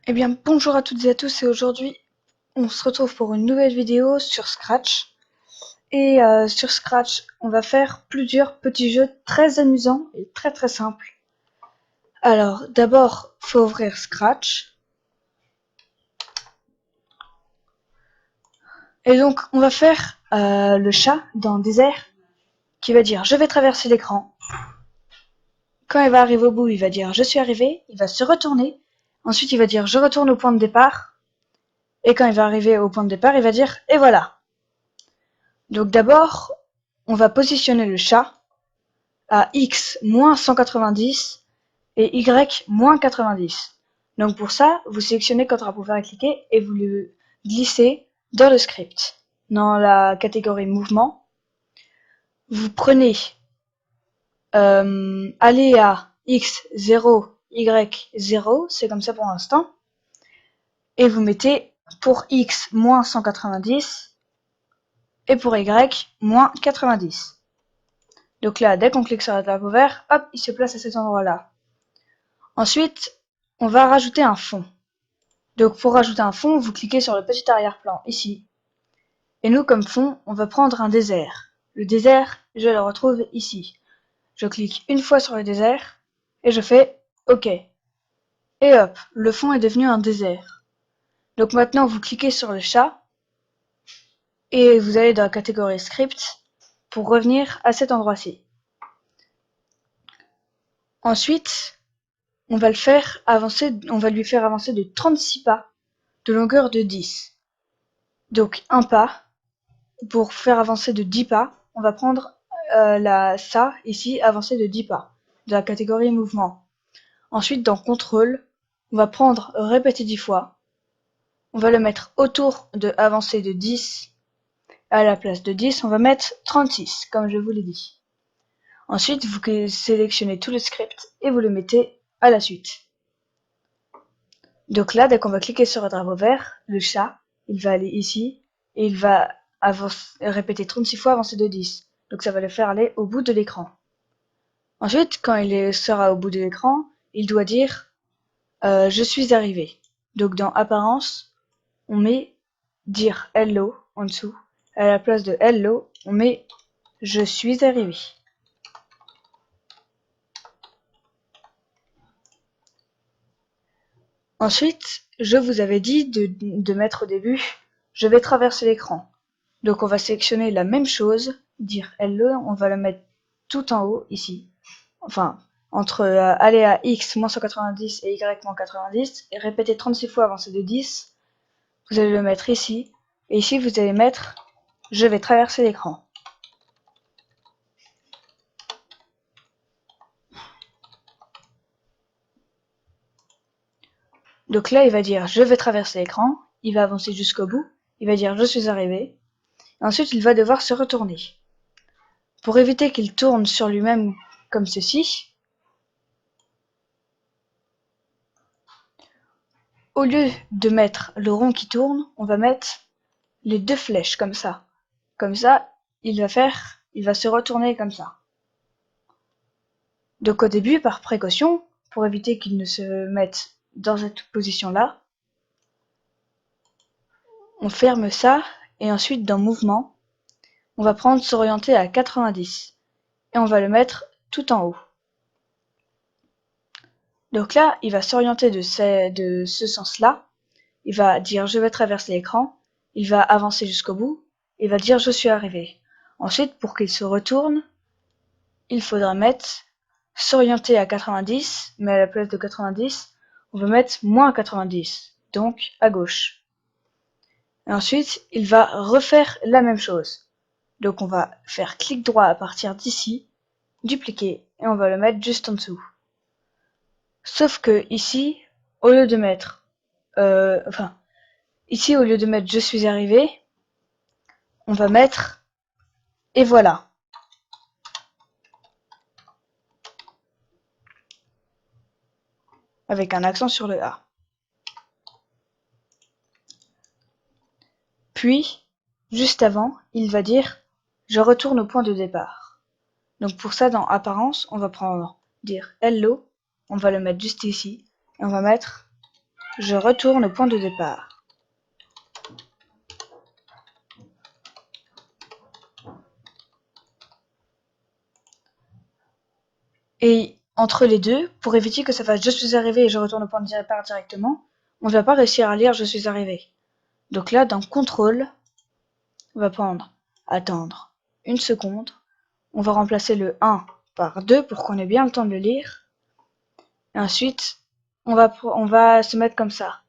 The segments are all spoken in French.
Eh bien, bonjour à toutes et à tous, et aujourd'hui, on se retrouve pour une nouvelle vidéo sur Scratch. Et sur Scratch, on va faire plusieurs petits jeux très amusants et très très simples. Alors, d'abord, faut ouvrir Scratch. Et donc, on va faire le chat dans désert qui va dire « Je vais traverser l'écran ». Quand il va arriver au bout, il va dire « Je suis arrivé », il va se retourner. Ensuite, il va dire « Je retourne au point de départ ». Et quand il va arriver au point de départ, il va dire « Et voilà ». Donc d'abord, on va positionner le chat à x moins 190 et y moins 90. Donc pour ça, vous sélectionnez CTRL pour faire cliquer et vous le glissez dans le script. Dans la catégorie mouvement, vous prenez aller à x0, y0, c'est comme ça pour l'instant, et vous mettez pour x moins 190 et pour y moins 90. Donc là, dès qu'on clique sur la drapeau vert, hop, il se place à cet endroit-là. Ensuite, on va rajouter un fond. Donc pour rajouter un fond, vous cliquez sur le petit arrière-plan, ici. Et nous, comme fond, on va prendre un désert. Le désert, je le retrouve ici. Je clique une fois sur le désert, et je fais OK. Et hop, le fond est devenu un désert. Donc maintenant, vous cliquez sur le chat, et vous allez dans la catégorie script, pour revenir à cet endroit-ci. Ensuite, on va lui faire avancer de 36 pas, de longueur de 10. Donc un pas, pour faire avancer de 10 pas, on va prendre ça, ici, avancer de 10 pas, de la catégorie mouvement. Ensuite, dans contrôle, on va prendre répéter 10 fois. On va le mettre autour de avancer de 10. À la place de 10, on va mettre 36, comme je vous l'ai dit. Ensuite, vous sélectionnez tout le script et vous le mettez à la suite. Donc là, dès qu'on va cliquer sur le drapeau vert, le chat, il va aller ici et il va répéter 36 fois avancer de 10. Donc ça va le faire aller au bout de l'écran. Ensuite, quand il sera au bout de l'écran, il doit dire je suis arrivé. Donc dans apparence, on met dire hello en dessous. À la place de hello, on met je suis arrivé. Ensuite, je vous avais dit de mettre au début je vais traverser l'écran. Donc on va sélectionner la même chose, dire hello, on va le mettre tout en haut ici. Enfin, entre aller à x moins 190 et y moins 90, et répéter 36 fois avancer de 10, vous allez le mettre ici, et ici vous allez mettre je vais traverser l'écran. Donc là il va dire je vais traverser l'écran, il va avancer jusqu'au bout, il va dire je suis arrivé, et ensuite il va devoir se retourner. Pour éviter qu'il tourne sur lui-même comme ceci, au lieu de mettre le rond qui tourne, on va mettre les deux flèches comme ça. Comme ça, il va se retourner comme ça. Donc au début, par précaution, pour éviter qu'il ne se mette dans cette position-là, on ferme ça et ensuite dans mouvement, on va prendre s'orienter à 90 et on va le mettre tout en haut. Donc là, il va s'orienter de ce sens-là. Il va dire je vais traverser l'écran, il va avancer jusqu'au bout, il va dire je suis arrivé. Ensuite, pour qu'il se retourne, il faudra mettre s'orienter à 90, mais à la place de 90, on va mettre moins 90, donc à gauche. Et ensuite, il va refaire la même chose. Donc on va faire clic droit à partir d'ici, dupliquer, et on va le mettre juste en dessous. Sauf que ici, au lieu de mettre ici, au lieu de mettre je suis arrivé, on va mettre et voilà. Avec un accent sur le A. Puis, juste avant, il va dire je retourne au point de départ. Donc pour ça, dans apparence, on va dire hello, on va le mettre juste ici, et on va mettre je retourne au point de départ. Et entre les deux, pour éviter que ça fasse je suis arrivé et je retourne au point de départ directement, on ne va pas réussir à lire je suis arrivé. Donc là, dans contrôle, on va prendre attendre une seconde. On va remplacer le 1 par 2 pour qu'on ait bien le temps de le lire. Et ensuite, on va se mettre comme ça.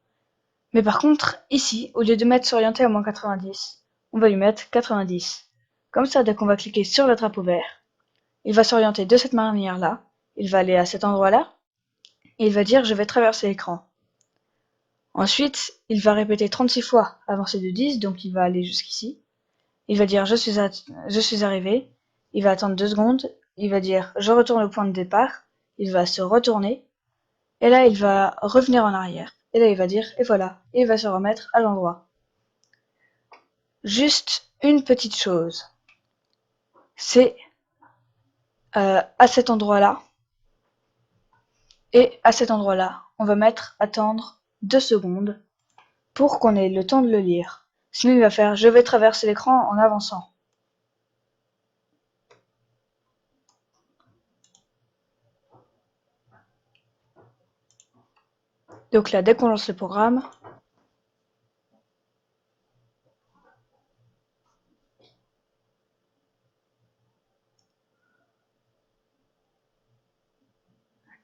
Mais par contre, ici, au lieu de mettre s'orienter à moins 90, on va lui mettre 90. Comme ça, dès qu'on va cliquer sur le drapeau vert, il va s'orienter de cette manière-là. Il va aller à cet endroit-là. Et il va dire je vais traverser l'écran. Ensuite, il va répéter 36 fois avancer de 10, donc il va aller jusqu'ici. Il va dire je suis arrivé. Il va attendre 2 secondes. Il va dire je retourne au point de départ. Il va se retourner. Et là, il va revenir en arrière. Et là, il va dire et voilà. Et il va se remettre à l'endroit. Juste une petite chose. C'est à cet endroit-là. Et à cet endroit-là, on va mettre attendre 2 secondes pour qu'on ait le temps de le lire. Sinon, il va faire je vais traverser l'écran en avançant. Donc là, dès qu'on lance le programme,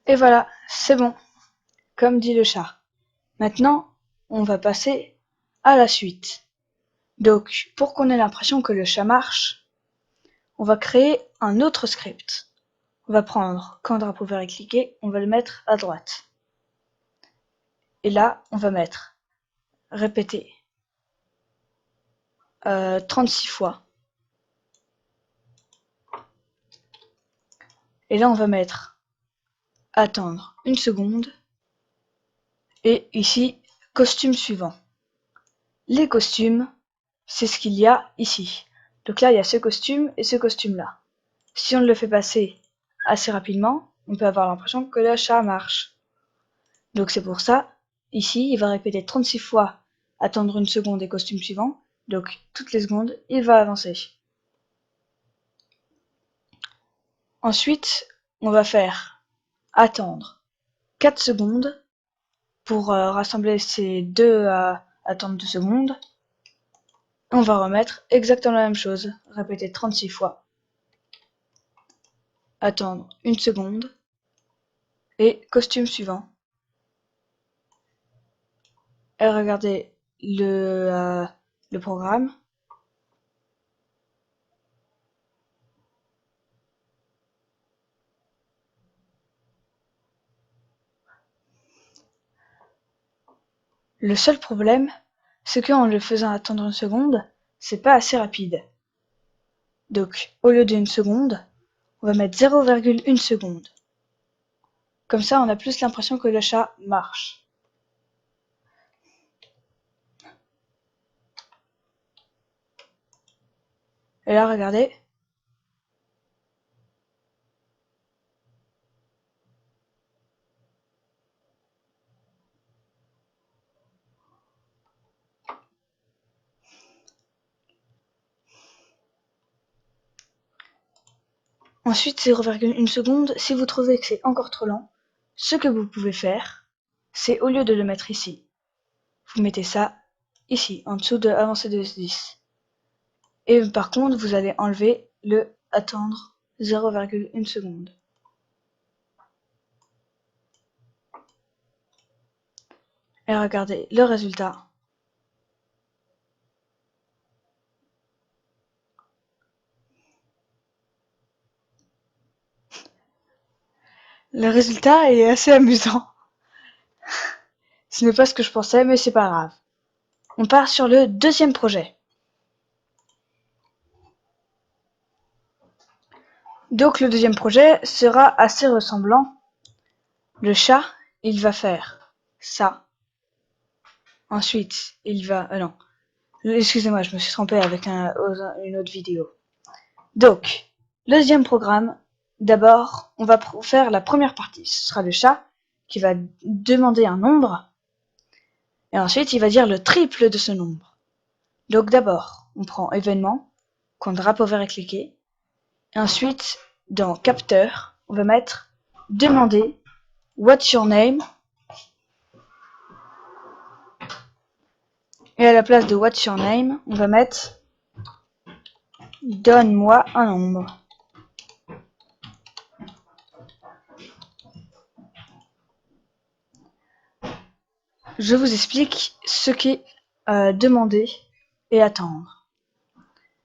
et voilà, c'est bon, comme dit le chat. Maintenant, on va passer à la suite. Donc, pour qu'on ait l'impression que le chat marche, on va créer un autre script. On va prendre, quand le drapeau vert est cliqué, on va le mettre à droite. Et là, on va mettre répéter 36 fois. Et là, on va mettre attendre une seconde. Et ici, costume suivant. Les costumes, c'est ce qu'il y a ici. Donc là, il y a ce costume et ce costume-là. Si on le fait passer assez rapidement, on peut avoir l'impression que le chat marche. Donc c'est pour ça, ici, il va répéter 36 fois attendre une seconde et costume suivant. Donc toutes les secondes, il va avancer. Ensuite, on va faire attendre 4 secondes pour rassembler ces deux à attendre 2 secondes. On va remettre exactement la même chose, répéter 36 fois. Attendre une seconde. Et costume suivant. Et regardez le programme. Le seul problème, c'est qu'en le faisant attendre une seconde, c'est pas assez rapide. Donc, au lieu d'une seconde, on va mettre 0,1 seconde. Comme ça, on a plus l'impression que le chat marche. Et là, regardez. Ensuite, 0,1 seconde, si vous trouvez que c'est encore trop lent, ce que vous pouvez faire, c'est au lieu de le mettre ici, vous mettez ça ici, en dessous de avancer de 10. Et par contre, vous allez enlever le attendre 0,1 seconde. Et regardez le résultat. Le résultat est assez amusant. Ce n'est pas ce que je pensais, mais c'est pas grave. On part sur le deuxième projet. Donc le deuxième projet sera assez ressemblant. Le chat, il va faire ça. Ensuite, il va... non. Excusez-moi, je me suis trompé avec une autre vidéo. Donc, le deuxième programme, d'abord, on va faire la première partie. Ce sera le chat qui va demander un nombre. Et ensuite, il va dire le triple de ce nombre. Donc d'abord, on prend événement, quand drapeau vert est cliqué. Et ensuite, dans capteur, on va mettre demander what's your name. Et à la place de what's your name, on va mettre donne-moi un nombre. Je vous explique ce qu'est demander et attendre.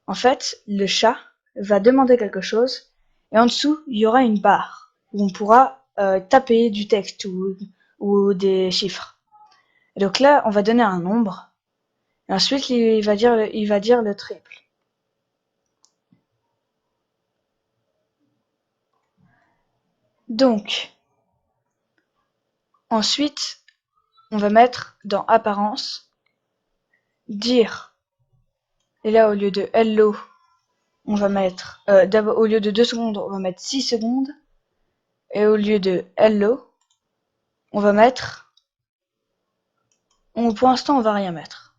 En fait, le chat va demander quelque chose et en dessous, il y aura une barre où on pourra taper du texte ou des chiffres. Et donc là, on va donner un nombre et ensuite, il va dire le triple. Donc, ensuite, on va mettre dans apparence, dire, et là au lieu de hello, on va mettre, d'abord au lieu de 2 secondes, on va mettre 6 secondes, et au lieu de hello, on va mettre, pour l'instant on va rien mettre.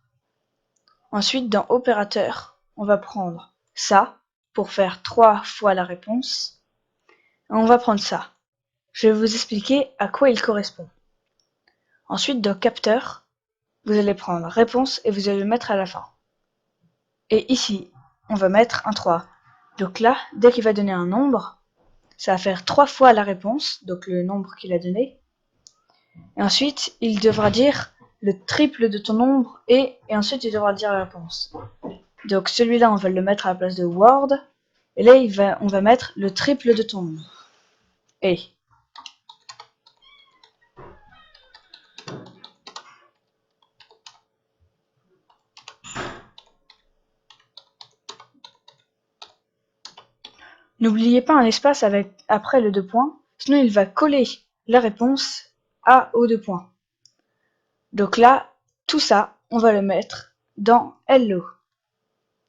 Ensuite dans opérateur, on va prendre ça, pour faire 3 fois la réponse, et on va prendre ça. Je vais vous expliquer à quoi il correspond. Ensuite dans capteur, vous allez prendre réponse et vous allez le mettre à la fin. Et ici, on va mettre un 3. Donc là, dès qu'il va donner un nombre, ça va faire 3 fois la réponse, donc le nombre qu'il a donné. Et ensuite, il devra dire le triple de ton nombre et ensuite il devra dire la réponse. Donc celui-là, on va le mettre à la place de word. Et là, on va mettre le triple de ton nombre. Et n'oubliez pas un espace après le 2 points, sinon il va coller la réponse aux 2 points. Donc là, tout ça, on va le mettre dans hello.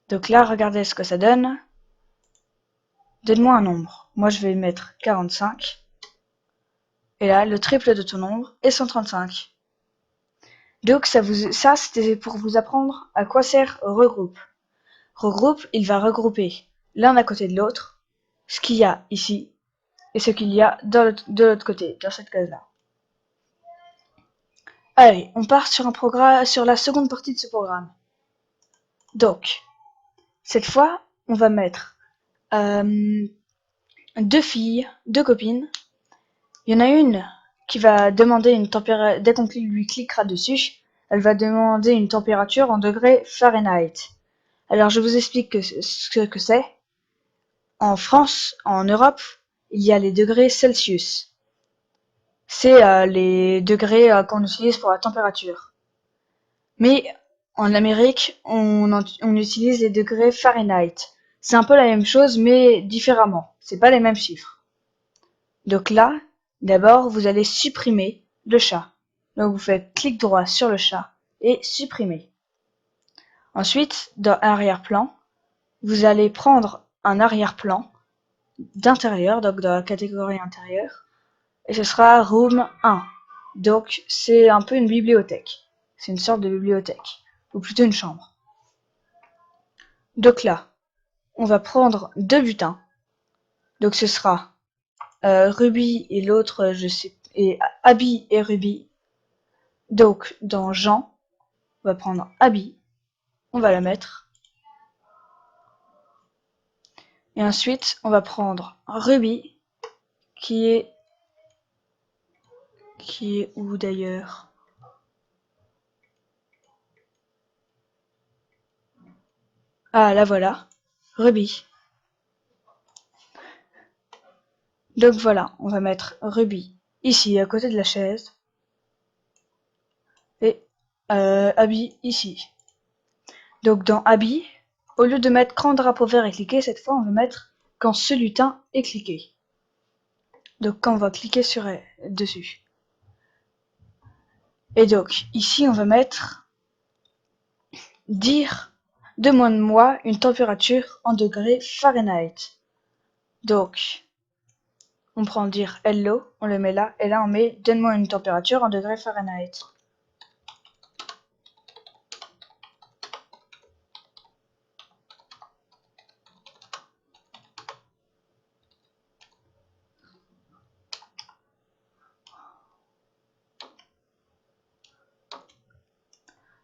Donc là, regardez ce que ça donne. Donne-moi un nombre. Moi, je vais mettre 45. Et là, le triple de ton nombre est 135. Donc ça, c'était pour vous apprendre à quoi sert regroupe. Regroupe, il va regrouper l'un à côté de l'autre ce qu'il y a ici et ce qu'il y a de l'autre côté, dans cette case-là. Allez, on part sur la seconde partie de ce programme. Donc, cette fois, on va mettre 2 filles, 2 copines. Il y en a une qui va demander une température, dès qu'on lui cliquera dessus, elle va demander une température en degrés Fahrenheit. Alors je vous explique ce que c'est. En France, en Europe, il y a les degrés Celsius. C'est les degrés qu'on utilise pour la température. Mais en Amérique, on utilise les degrés Fahrenheit. C'est un peu la même chose, mais différemment. C'est pas les mêmes chiffres. Donc là, d'abord, vous allez supprimer le chat. Donc vous faites clic droit sur le chat et supprimer. Ensuite, dans arrière-plan, vous allez prendre un arrière-plan d'intérieur, donc dans la catégorie intérieure, et ce sera Room 1. Donc c'est un peu une bibliothèque. C'est une sorte de bibliothèque, ou plutôt une chambre. Donc là, on va prendre 2 bulletins. Donc ce sera Ruby et l'autre, et Abby et Ruby. Donc dans Jean, on va prendre Abby, on va la mettre. Et ensuite, on va prendre Ruby, qui est où d'ailleurs? Ah, la voilà. Ruby. Donc voilà, on va mettre Ruby ici, à côté de la chaise. Et Abby ici. Donc dans Abby, au lieu de mettre quand drapeau vert est cliqué, cette fois on va mettre quand ce lutin est cliqué. Donc quand on va cliquer dessus. Et donc ici on va mettre dire demande-moi une température en degrés Fahrenheit. Donc on prend dire hello, on le met là, et là on met donne-moi une température en degrés Fahrenheit.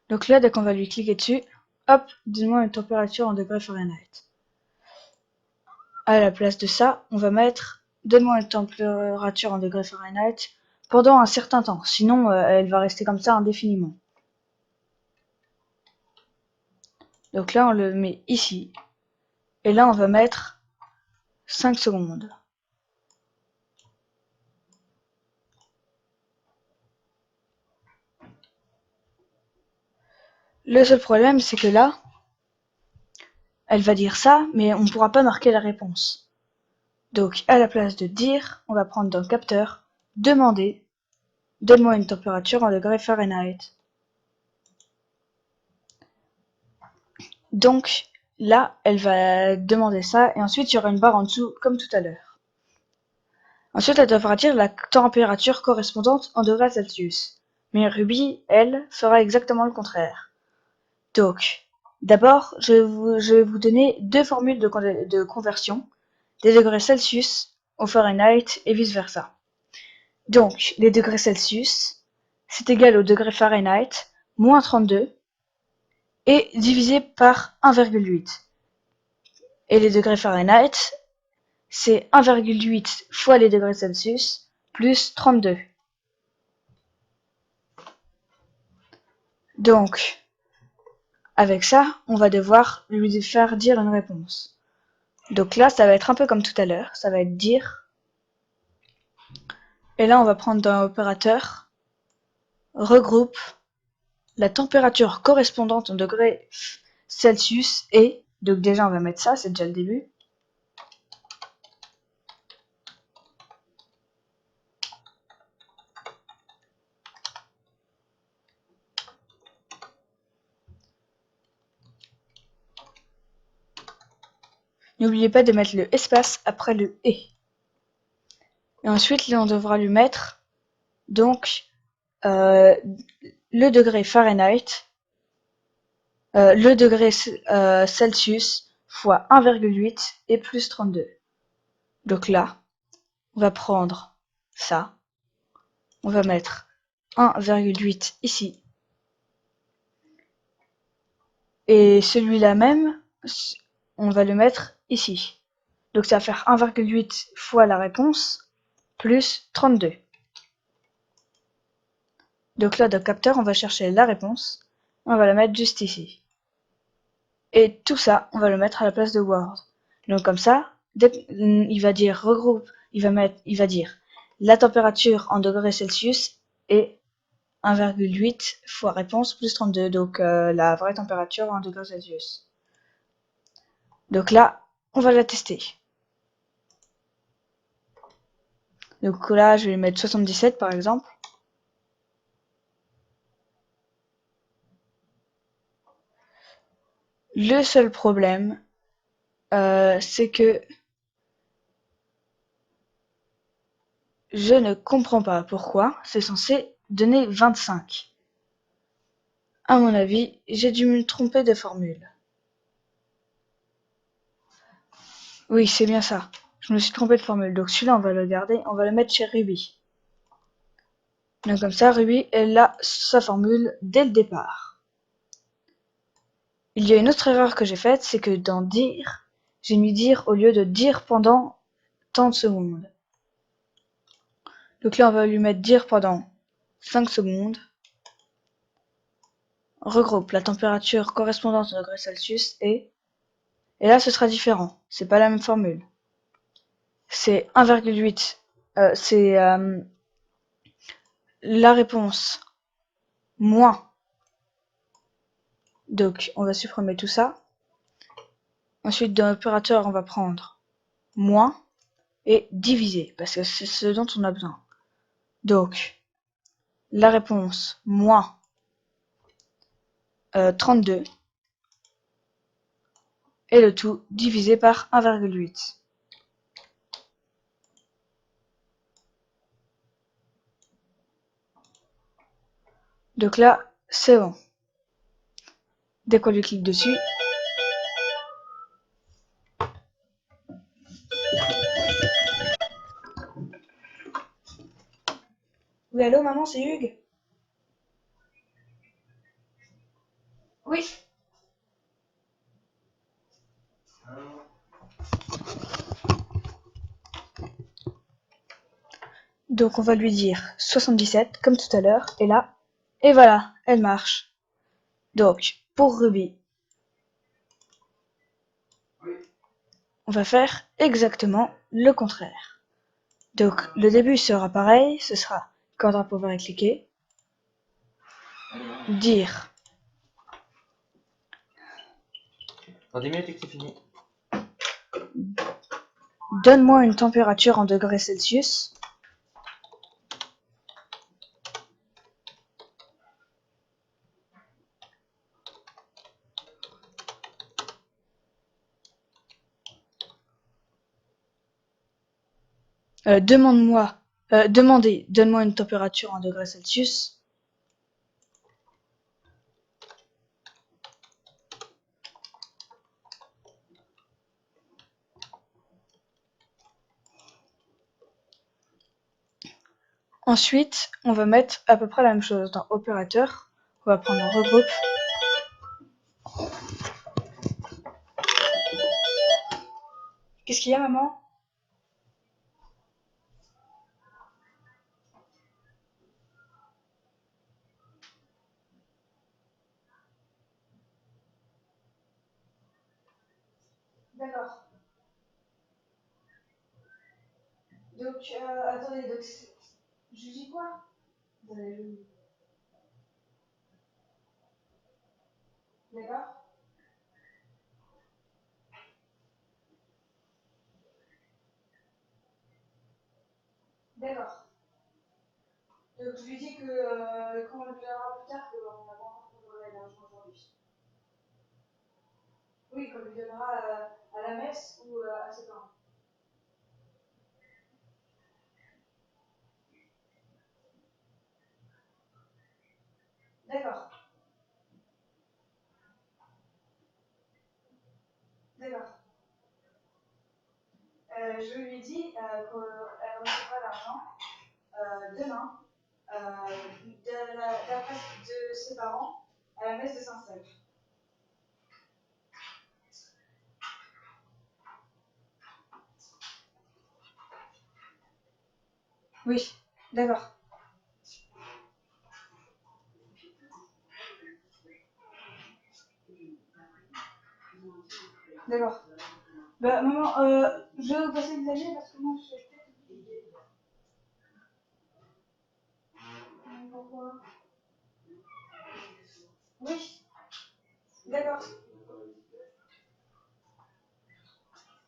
Donc là, dès qu'on va lui cliquer dessus, hop, donne-moi une température en degrés Fahrenheit. À la place de ça, on va mettre donne-moi une température en degrés Fahrenheit pendant un certain temps. Sinon, elle va rester comme ça indéfiniment. Donc là, on le met ici. Et là, on va mettre 5 secondes. Le seul problème, c'est que là, elle va dire ça, mais on ne pourra pas marquer la réponse. Donc, à la place de dire, on va prendre dans le capteur, demander, donne-moi une température en degrés Fahrenheit. Donc, là, elle va demander ça, et ensuite, il y aura une barre en dessous, comme tout à l'heure. Ensuite, elle devra dire la température correspondante en degrés Celsius. Mais Ruby, elle, fera exactement le contraire. Donc, d'abord, je vais vous donner deux formules de conversion, des degrés Celsius au Fahrenheit et vice versa. Donc, les degrés Celsius, c'est égal au degré Fahrenheit, moins 32, et divisé par 1,8. Et les degrés Fahrenheit, c'est 1,8 fois les degrés Celsius, plus 32. Donc, avec ça, on va devoir lui faire dire une réponse. Donc là, ça va être un peu comme tout à l'heure, ça va être dire. Et là, on va prendre dans l'opérateur, regroupe la température correspondante en degrés Celsius et, donc déjà on va mettre ça, c'est déjà le début. N'oubliez pas de mettre le espace après le « et ». Et ensuite, là, on devra lui mettre donc le degré Fahrenheit, le degré Celsius fois 1,8 et plus 32. Donc là, on va prendre ça, on va mettre 1,8 ici, et celui-là même, on va le mettre ici. Donc ça va faire 1,8 fois la réponse, plus 32. Donc là, dans le capteur, on va chercher la réponse, on va la mettre juste ici. Et tout ça, on va le mettre à la place de Word. Donc comme ça, il va dire regroupe, il va dire la température en degrés Celsius est 1,8 fois réponse plus 32, donc la vraie température en degrés Celsius. Donc là, on va la tester. Donc là, je vais mettre 77 par exemple. Le seul problème, c'est que je ne comprends pas pourquoi c'est censé donner 25. À mon avis, j'ai dû me tromper de formule. Oui, c'est bien ça. Je me suis trompé de formule. Donc celui-là, on va le garder. On va le mettre chez Ruby. Donc comme ça, Ruby, elle a sa formule dès le départ. Il y a une autre erreur que j'ai faite, c'est que dans dire, j'ai mis dire au lieu de dire pendant tant de secondes. Donc là, on va lui mettre dire pendant 5 secondes. Regroupe la température correspondante en degrés Celsius et là, ce sera différent. C'est pas la même formule. C'est 1,8. C'est la réponse moins. Donc, on va supprimer tout ça. Ensuite, dans l'opérateur, on va prendre moins et diviser, parce que c'est ce dont on a besoin. Donc, la réponse, moins 32, et le tout divisé par 1,8. Donc là, c'est bon. Dès qu'on lui clique dessus, oui, allô, maman, c'est Hugues. Oui. Donc on va lui dire 77 comme tout à l'heure, et là, et voilà, elle marche. Donc pour Ruby, on va faire exactement le contraire. Donc le début sera pareil, ce sera quand un pouvoir est cliqué, dire Dans 10 minutes et que c'est fini. donne-moi une température en degrés Celsius. Demandez, donne-moi une température en degrés Celsius. Ensuite, on va mettre à peu près la même chose dans opérateur. On va prendre un regroupe. Qu'est-ce qu'il y a, maman? D'accord. Donc, attendez, donc, je dis quoi? D'accord. D'accord. Donc, je lui dis que quand on le verra plus tard, qu'on n'a pas encore préparé l'argent aujourd'hui. Oui, qu'on lui donnera à la messe ou à ses parents. D'accord. D'accord. Je lui dis qu'elle recevra l'argent demain d'après de ses parents à la messe de Saint-Saëns. Oui, d'accord. D'accord. Bah, maman, je vais vous passer le clavier parce que moi je suis peut-être oubliée. Pourquoi? Oui, d'accord.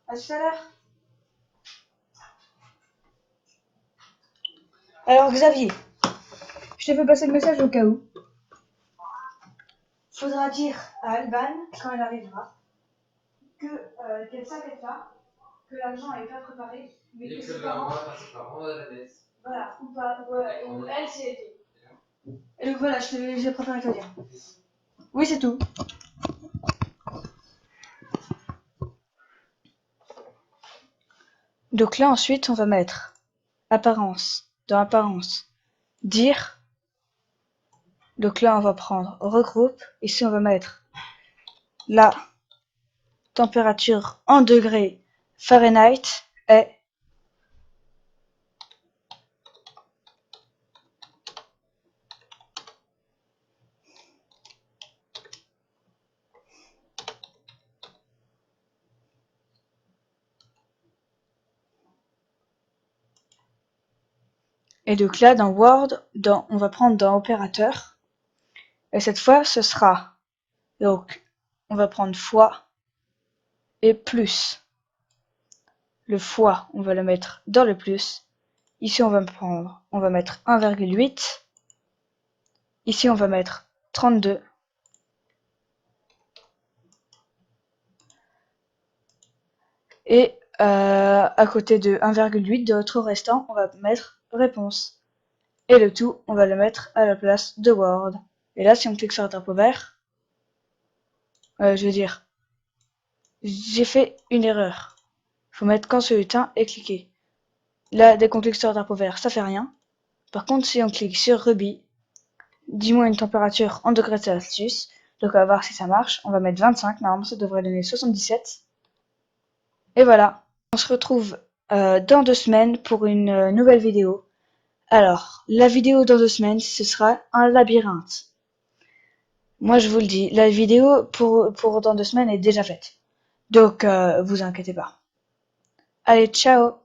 À tout à l'heure. Alors, Xavier, je te fais passer le message au cas où. Faudra dire à Alban, quand elle arrivera, qu'elle savait pas, que l'argent n'est pas préparé, mais que ses parents. Voilà, ou pas, ou elle s'y était. Et donc voilà, j'ai préparé à te dire. Oui, c'est tout. Donc là, ensuite, on va mettre apparence. Dans apparence, dire. Donc là, on va prendre regroupe. Ici, on va mettre la température en degrés Fahrenheit est. Et donc là, dans Word, on va prendre dans opérateur. Et cette fois, ce sera, donc, on va prendre fois et plus. Le fois, on va le mettre dans le plus. Ici, on va mettre 1,8. Ici, on va mettre 32. Et à côté de 1,8 de notre restant, on va mettre réponse. Et le tout, on va le mettre à la place de Word. Et là, si on clique sur un drapeau vert, je veux dire, j'ai fait une erreur. Faut mettre quand ce éteint et cliquer. Là, dès qu'on clique sur un drapeau vert, ça fait rien. Par contre, si on clique sur Ruby, dis-moi une température en degrés Celsius, Donc on va voir si ça marche. On va mettre 25, normalement ça devrait donner 77. Et voilà, on se retrouve dans 2 semaines pour une nouvelle vidéo. Alors, la vidéo dans 2 semaines, ce sera un labyrinthe. Moi je vous le dis, la vidéo pour dans 2 semaines est déjà faite. Donc vous inquiétez pas. Allez, ciao!